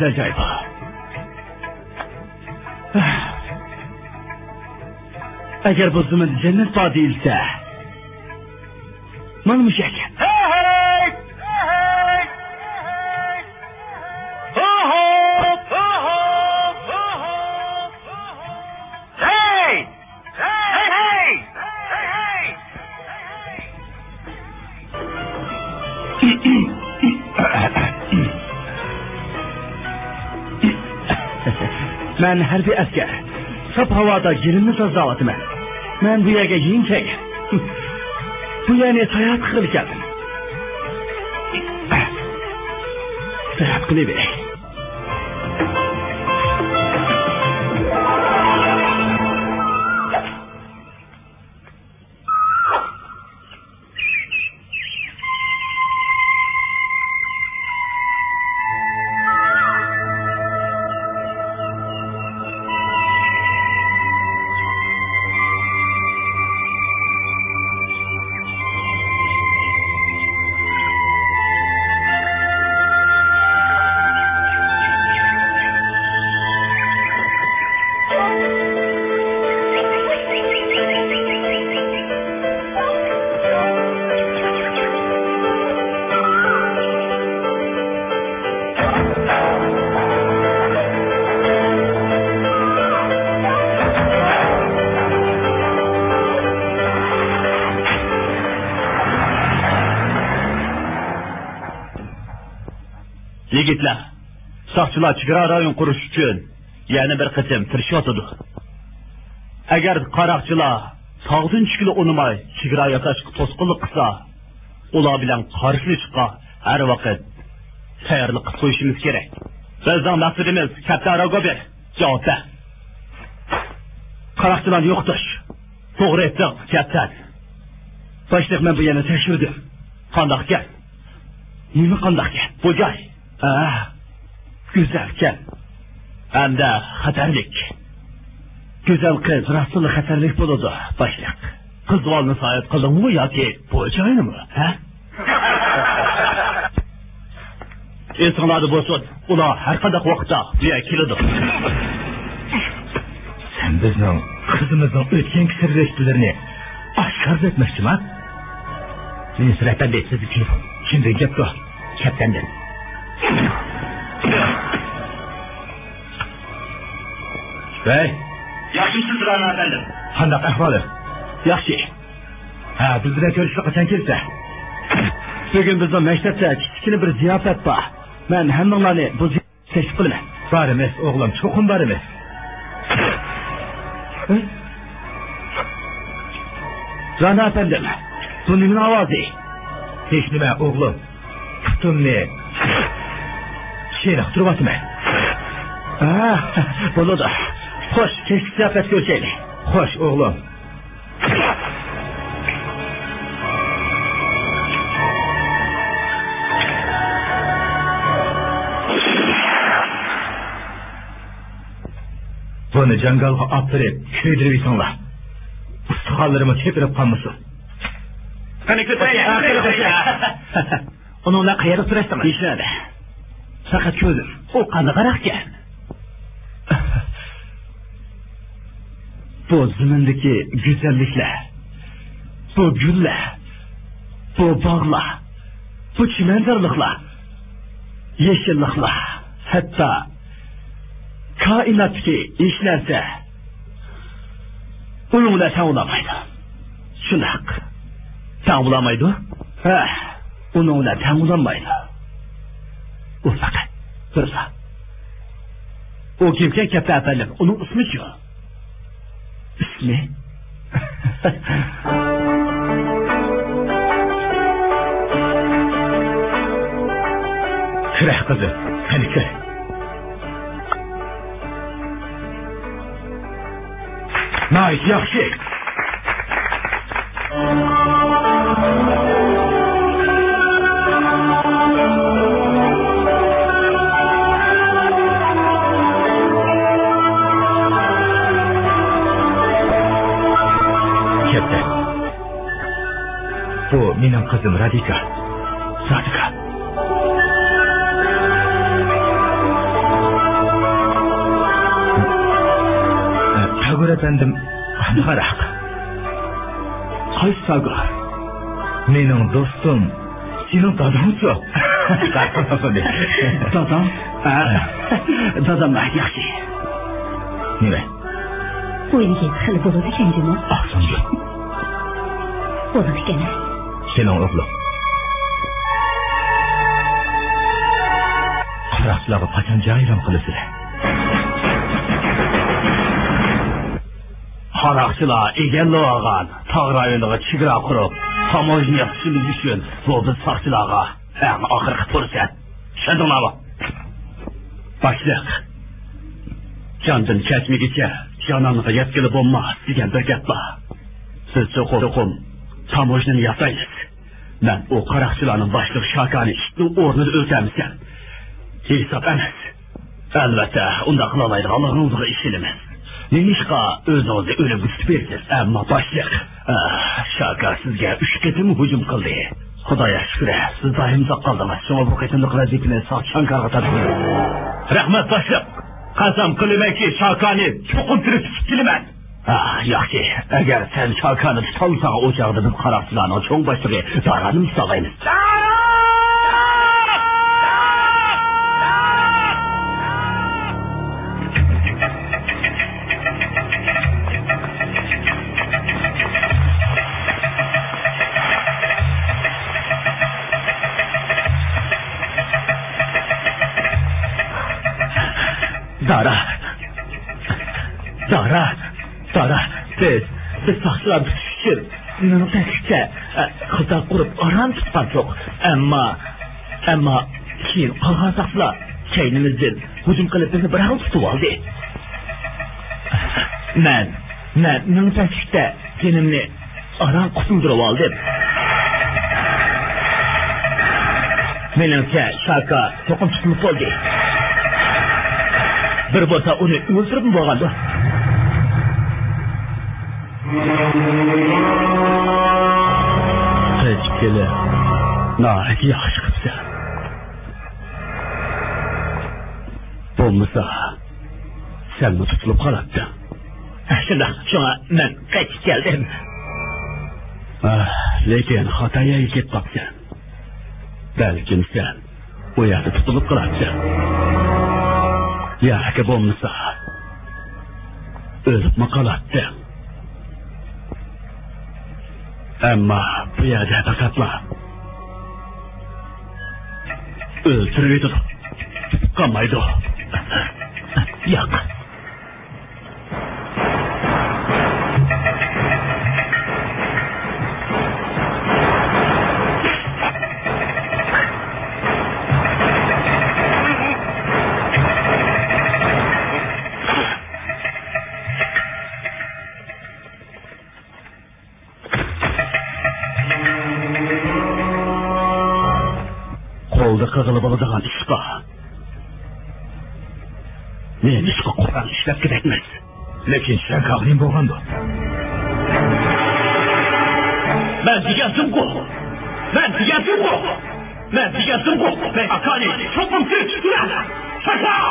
güzel joy bu. Agar bu zamin cennet bor deyilsa, mana bu ekan. Men harbiy askar. Sap havoda yerimni tozalayapman. Men bu yerga yengchak. Bu yerni sayohat qilib keldim. Sayohat qilib beray. Yigitlar, soqchilar chegara rayon qurish uchun yana bir qism tirishyotdi. Agar qaroqchilar tog'dan chiqili unimay chegara yasashga to'sqinlik qilsa, ular bilan qarshilashishga har vaqt tayyorlik qilib qo'yishimiz kerak. Bizning maqsadimiz katta Rogober javobda. Qaroqchilarni yo'qotish. To'g'ri aytding, katta. Boshliq men bu yana tekshirdim. Qandoqkan? Nima qandoqkan? Bu joy güzelken hem de xatarlik. Güzel kız rastlı xatarlik buludu başlık. Kız valını sahip kıldın mı ya ki bu joyni mı? İnsanlar da bolsun, ular her kadar vakitte buraya keladi. Sen bizning kızımızın ötken sirleştilerini aşkar etmekçi mi? Ministr efendi sizi kimden gapdi? Kaptandan. Bey, yaxshimisiz Ra'no efendim? Qanday ahvoli? Yaxshi. Biz bilan ko'rishga qachon kelsa? Bugun bizning maktabda kichkina bir ziyofat bor. Men hammanglarni bu taklif qilaman. Borimiz, o'g'lim, cho'qim borimiz. Ra'no efendim, bu nima ovozi? Hech nima, o'g'lim. Kutumni şeyle duruvatma. Bunu da. Hoş, keşke ziyafet göreceğini. Hoş oğlum. Bunu jangalga aptırıp, köydirip insanlar. Ustakallarımı tepirip kalmasın. Hani kötüye. Onunla kayarı süreçteme. İşledi. Fakat gözüm, o kanı qaroqkan. Bu zimindeki güzellikler, bu güller, bu bağlar, bu çimendarlıklar, yeşillikler, hatta kainattaki işlerse onunla tanılamaydı. Şunak, tanılamaydı? Onunla tanılamaydı. O fakat dursa. O kimken katta efendim, onun ismi şu. İsmi? Kırah kızı, hani kır. Nice, yaxshi. Bu mening qizim Radika. Sadiqa. efendim Harak. Qaysi savgar? Mening do'stim, sening dadangchi. Dadam? Dadam yaxshi. Nima? O'yinga hali bo'ladi ekan-ku. Ahsonga. Bo'ladi ekan. Sening o'g'ling. Qaraqchilarga qachon jayron qilasizlar? Qaraqchilar egallogan tog' rayoniga chegara qurib, tamoyilni tushunish uchun bu biz soqchilarga eng oxirgi fursat. Tushundingmi? Boshliq. Jondan kechmigicha jononga yetkilib bo'lmas degan bir gap bor. Siz cho'qim tamoyilni yapaysiz. Men u qaraqchilarning boshliq Shakani ishni o'rnida o'tamisan. Hisob emas. Albatta, unda qila olmaydigan Allohning o'ziga ishilamiz. Nishqa o'zingizni o'lib bersiz, ammo boshliq Shaka sizga 3 qatim hujum qildi. Xudoga shukr, siz doimda qoldingiz. Shunga bu qatimlik vazifani Shankarga topshirdim. Rahmat boshliq. Qasam qilamanki, Shakani cho'qintirib kelaman. Yaxshi. Agar sen Shakani tutolsang, o'chog'da biz qaraqchilarning cho'ng boshlig'i Zarani sog'aymiz. Dara, biz soqchilar tutishir. Nima ta'kidcha xudo qurib oram tutgan yo'q. Ammo keyin qolgan soqchilar kaynimizdan hujum qilib bizni bir hal tutib oldi. Men nima ta'kidcha kenimni oram qutuldirib oldim. Menimcha Shaka to'qim tutib qoldi. Bir bo'lsa uni o'ldirib bo'lgandi. Hech kela. Nahot yaxshi qilsa. Bo'lmasa sen tutilib qolading. Shunga men qaytib keldim. Lekin xatoga ketib qolsan. Balkim sen u yerda tutilib qolading. Yaxshi bo'lmasa o'lib qolading. Ammo bu yerda faqatlar o'ltirib qolmaydi. Yo'q. Qilib oladigan ish bor. Men ishga qo'rqib ishlab kerakmas. Lekin Shakarning bo'lganda. Men degandim-ku. Men Akani cho'qim kirib Shakar!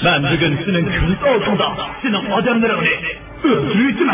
Ben bugün senin köz altında senin adamlarını öldürüyordum.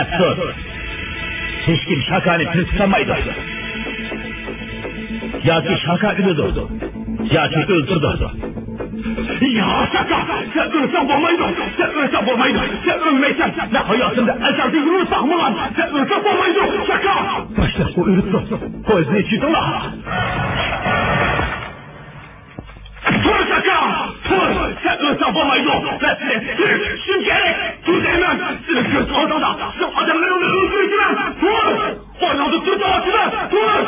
Efsuz. Hiç kim Şaka'nı tutamaydı. Ya ki Şaka öldürdü. Ya ki öldürdü. Ya Şaka! Sen ölsen olmaydı. Sen ölmeysen ne hayatında ecelde yürürsek mi lan? Sen ölsen olmaydı. Şaka! Başla o ürüttü. O izini içiydi la. Sen ölsen olmaydı. Ben seni şimdi gerek. Dur demem. Senin göz odada. Şu adamları öldüreceğim. Dur. Orada dur da. Dur.